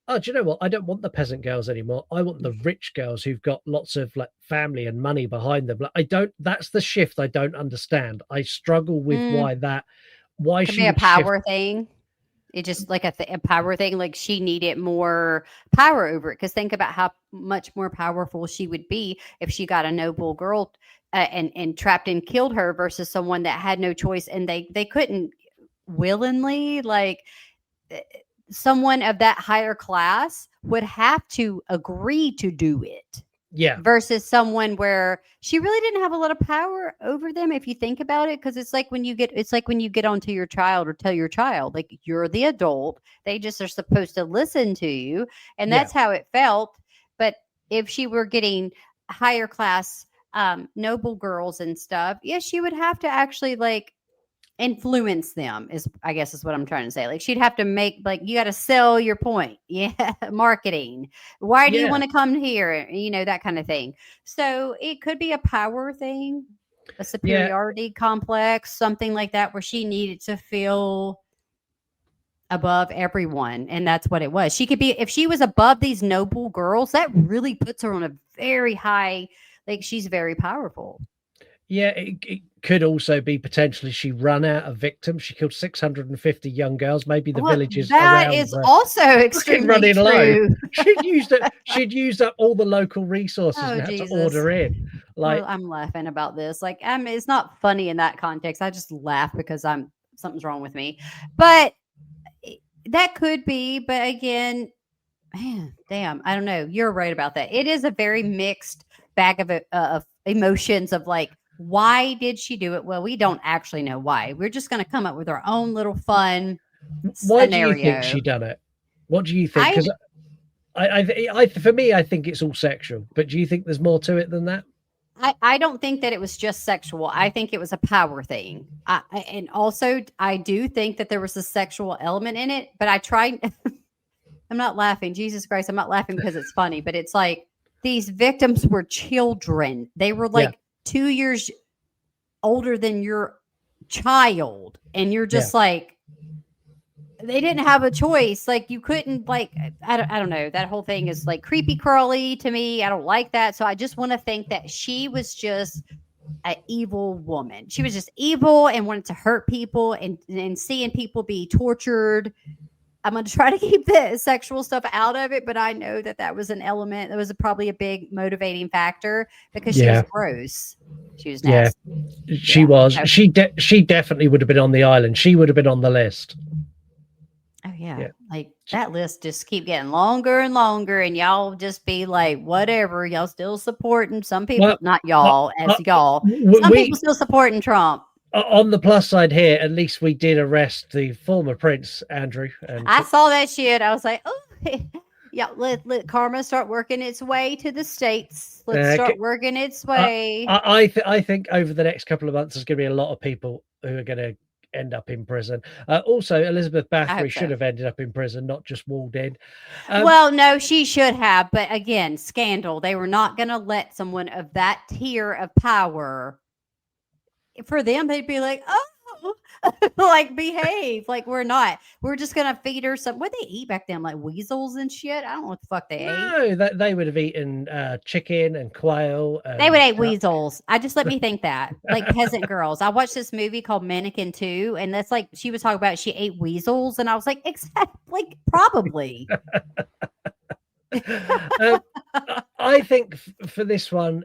oh, do you know what? I don't want the peasant girls anymore. I want the rich girls who've got lots of like family and money behind them. Like, that's the shift I don't understand. I struggle with why Could she be a would power shift. thing. It just like a power thing. Like she needed more power over it. Because think about how much more powerful she would be if she got a noble girl and trapped and killed her versus someone that had no choice and they couldn't willingly, like someone of that higher class would have to agree to do it. Yeah. Versus someone where she really didn't have a lot of power over them, if you think about it. Because it's like when you get onto your child or tell your child, like, you're the adult, they just are supposed to listen to you, and that's how it felt. But if she were getting higher class noble girls and stuff, she would have to actually like influence them, is I guess is what I'm trying to say. Like she'd have to make, like, you got to sell your point. Marketing. Why do you want to come here? That kind of thing. So it could be a power thing, a superiority complex, something like that, where she needed to feel above everyone. And that's what it was. She could be, if she was above these noble girls, that really puts her on a very high, like, she's very powerful. Yeah, it could also be potentially she run out of victims. She killed 650 young girls. Maybe the villages that around is also extremely running true. low. She'd used up all the local resources and had to order in. Like, I'm laughing about this. Like, it's not funny in that context. I just laugh because something's wrong with me. But that could be. But again, man, damn, I don't know. You're right about that. It is a very mixed bag of emotions of like, why did she do it? Well, we don't actually know why. We're just going to come up with our own little fun why scenario. do you think she done it? What do you think? Because for me, I think it's all sexual. But do you think there's more to it than that? I don't think that it was just sexual. I think it was a power thing. And also, I do think that there was a sexual element in it. But I tried. I'm not laughing. Jesus Christ, I'm not laughing because it's funny. But it's like these victims were children. They were like 2 years older than your child. And you're just like, they didn't have a choice. Like, you couldn't, like, I don't know. That whole thing is like creepy crawly to me. I don't like that. So I just want to think that she was just an evil woman. She was just evil and wanted to hurt people and seeing people be tortured. I'm going to try to keep the sexual stuff out of it, but I know that was an element that was probably a big motivating factor because she was gross. She was nasty. Yeah, she was. She definitely would have been on the island. She would have been on the list. Oh yeah. Like that list just keep getting longer and longer, and y'all just be like, whatever. Y'all still supporting some people, not y'all, y'all. Some people still supporting Trump. On the plus side here, at least we did arrest the former prince, Andrew. And I saw that shit. I was like, oh, yeah, let karma start working its way to the States. Let's start working its way. I think over the next couple of months, there's going to be a lot of people who are going to end up in prison. Also, Elizabeth Bathory should have ended up in prison, not just walled in. Well, no, she should have. But again, scandal. They were not going to let someone of that tier of power. For them, they'd be like, oh, like behave. Like we're not. We're just gonna feed her some. What they eat back then, like weasels and shit. I don't know what the fuck they ate. No, they would have eaten chicken and quail. And, they would eat weasels. I just let me think that, like peasant girls. I watched this movie called Mannequin 2, and that's like she was talking about she ate weasels, and I was like, like probably. I think for this one,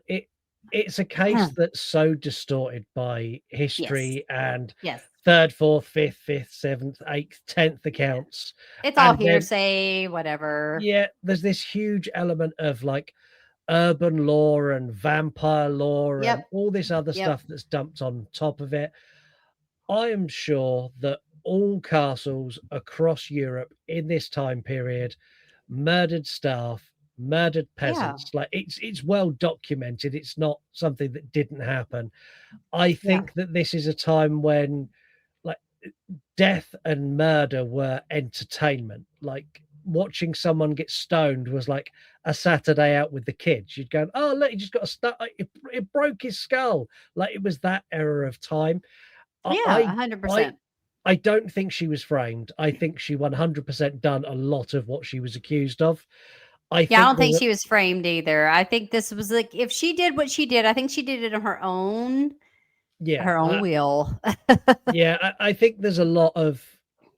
it's a case that's so distorted by Yes. history and Yes. third, fourth, fifth, seventh, eighth, 10th accounts. It's all And then, hearsay, whatever. yeah, there's this huge element of like urban lore and vampire lore and Yep. all this other Yep. stuff that's dumped on top of it. I am sure that all castles across Europe in this time period murdered staff, murdered Yeah. peasants. Like it's well documented. It's not something that didn't happen. I Yeah. think that this is a time when like death and murder were entertainment. Like watching someone get stoned was like a Saturday out with the kids. You'd go, oh look, he just got a it broke his skull. Like it was that era of time. I Yeah. I I 100%. I don't think she was framed. I think she 100% done a lot of what she was accused of. I Yeah, I think don't think there's a she was framed either. I think this was like if she did what she did, I think she did it on yeah, her own will. yeah, I think there's a lot of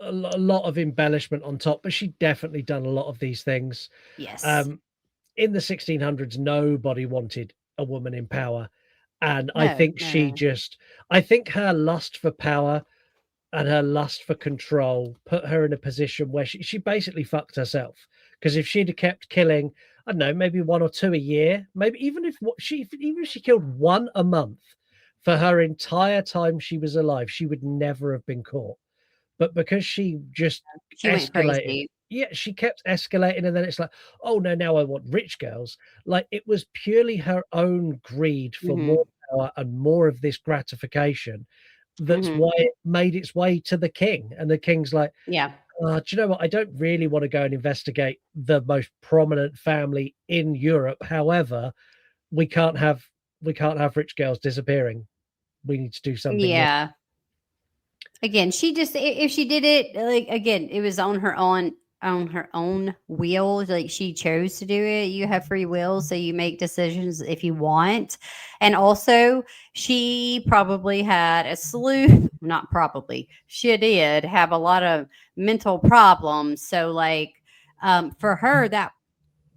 a lot of embellishment on top, but she definitely done a lot of these things. Yes. Um, in the 1600s, nobody wanted a woman in power, and I No, think she no. just, I think her lust for power and her lust for control put her in a position where she basically fucked herself. Because if she'd have kept killing, I don't know, maybe one or two a year, maybe even if she killed one a month for her entire time she was alive, she would never have been caught. But because she just She went escalated, crazy. yeah, she kept escalating, and then it's like, oh no, now I want rich girls. Like it was purely her own greed for Mhm. more power and more of this gratification. That's Mhm. why it made its way to the king, and the king's like, Yeah. do you know what? I don't really want to go and investigate the most prominent family in Europe. However, we can't have we can't have rich girls disappearing. We need to do something with. Yeah. Again, she just if she did it like again, it was on her own will. Like she chose to do it. You have free will, so you make decisions if you want. And also, she probably had a slew. Not probably. She did have a lot of mental problems. So, like, for her, that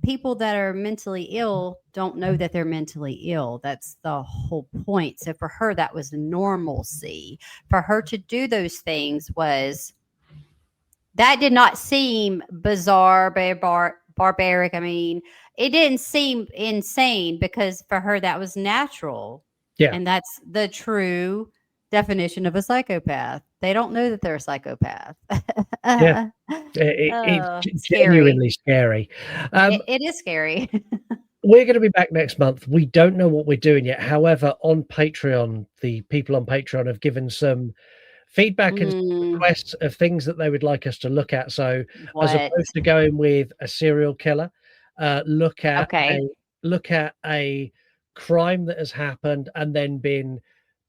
people that are mentally ill don't know that they're mentally ill. That's the whole point. So for her, that was normalcy. For her to do those things was that did not seem bizarre, barbaric. I mean, it didn't seem insane because for her that was natural, Yeah, and that's the true definition of a psychopath. They don't know that they're a psychopath. yeah. It's Oh, scary. genuinely scary. Um, It is scary. we're going to be back next month. We don't know what we're doing yet. However, on Patreon, the people on Patreon have given some feedback and Mm, requests of things that they would like us to look at. So, as what? opposed to going with a serial killer, look at Okay. a crime that has happened and then been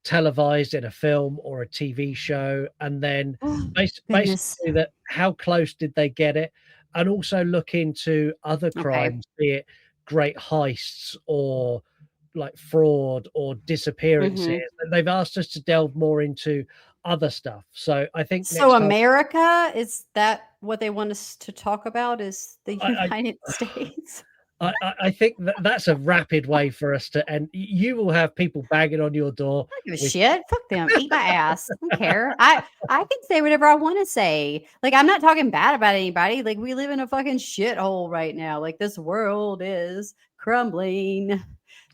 televised in a film or a TV show, and then Oh, goodness. basically that how close did they get it, and also look into other Okay. crimes, be it great heists or like fraud or disappearances. Mhm. They've asked us to delve more into other stuff. So I think So next time, America, is that what they want us to talk about is the I United States? I think that that's a rapid way for us to end. You will have people banging on your door I don't give a with shit. Fuck them. Eat my ass. I don't care. I can say whatever I want to say. Like I'm not talking bad about anybody. Like we live in a fucking shithole right now. Like this world is crumbling.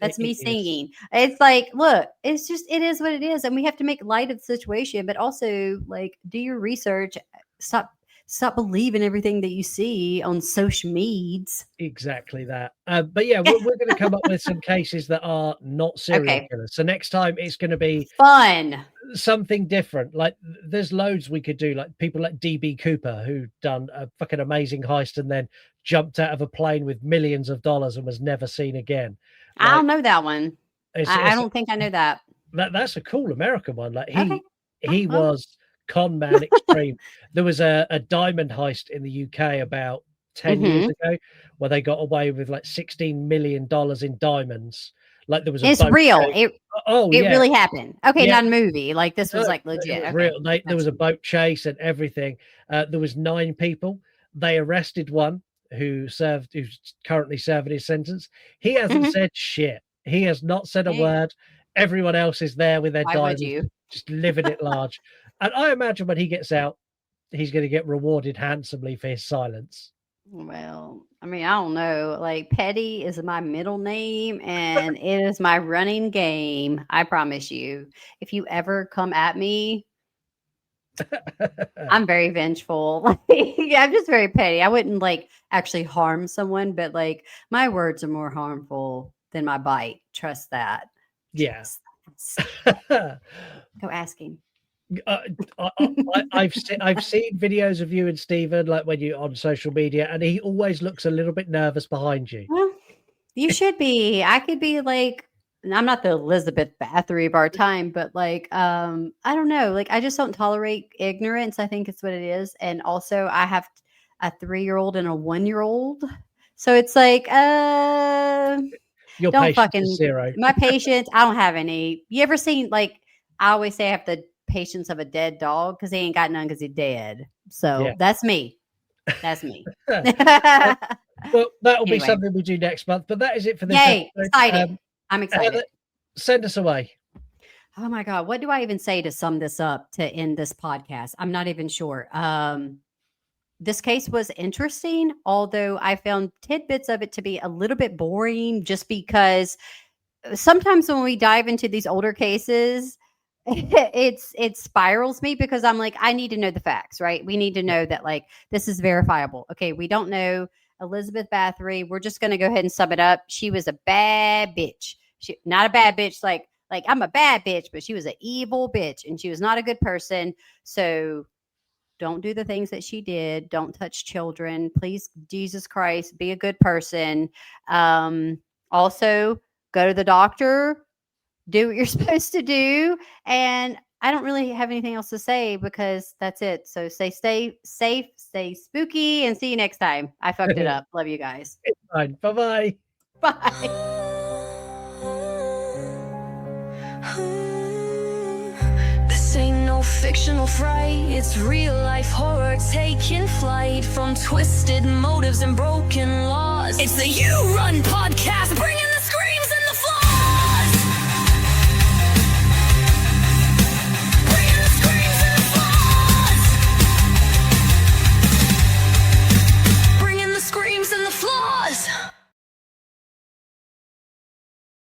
That's me it is singing. It's like, look, it's just it is what it is, and we have to make light of the situation, but also like do your research. Stop stop believing everything that you see on social medias. exactly that. But yeah, we're going to come up with some cases that are not serial Okay. killers. So next time it's going to be Fun. something different. Like there's loads we could do, like people like DB Cooper who done a fucking amazing heist and then jumped out of a plane with millions of dollars and was never seen again. I Like don't know that one. I it's don't think I know that. that's a cool American one. Like Okay. he Oh, was con man extreme. There was a diamond heist in the UK about 10 years mhm. ago where they got away with like $16 million in diamonds. Like there was a It's boat real. chase. Oh It yeah, really happened. Okay, yeah. not a movie. Like this No, was like it legit. was Okay. real. There was Gotcha. a boat chase and everything. There was 9 people. They arrested one. who's currently serving his sentence. He hasn't said shit. He has not said a word. Everyone else is there with their diamonds, just living it large. And I imagine when he gets out, he's going to get rewarded handsomely for his silence. Well, I mean, I don't know. Like, Petty is my middle name and it is my running game. I promise you. If you ever come at me, I'm very vengeful. I'm just very petty. I wouldn't like actually harm someone, but like my words are more harmful than my bite. Trust that. Yes. Go ask him. I've seen videos of you and Stephen, like when you're on social media, and he always looks a little bit nervous behind you. Well, you should be. I could be like, I'm not the Elizabeth Bathory of our time, but like, I don't know. Like, I just don't tolerate ignorance. I think it's what it is. And also, I have a 3-year-old and a 1-year-old. So it's like, your don't patience fucking is zero. My patience. I don't have any. You ever seen, like, I always say I have the patience of a dead dog because he ain't got none because he's dead. So that's me. That's me. Well, that'll be something we do next month. But that is it for this Yay, episode. excited. I'm excited. Send us away. Oh my God. What do I even say to sum this up to end this podcast? I'm not even sure. This case was interesting, although I found tidbits of it to be a little bit boring just because sometimes when we dive into these older cases, it spirals me because I'm like, I need to know the facts, right? We need to know that like this is verifiable. Okay, we don't know Elizabeth Bathory. We're just gonna go ahead and sum it up. She was a bad bitch. She not a bad bitch like I'm a bad bitch, but she was an evil bitch and she was not a good person. So don't do the things that she did. Don't touch children. Please, Jesus Christ, be a good person. Also, go to the doctor. Do what you're supposed to do. And I don't really have anything else to say because that's it. So stay safe, stay spooky, and see you next time. I fucked it up. Love you guys. It's fine. Bye-bye. Bye. This ain't no fictional fright, it's real life horror taking flight from twisted motives and broken laws. It's the You Run podcast, bring it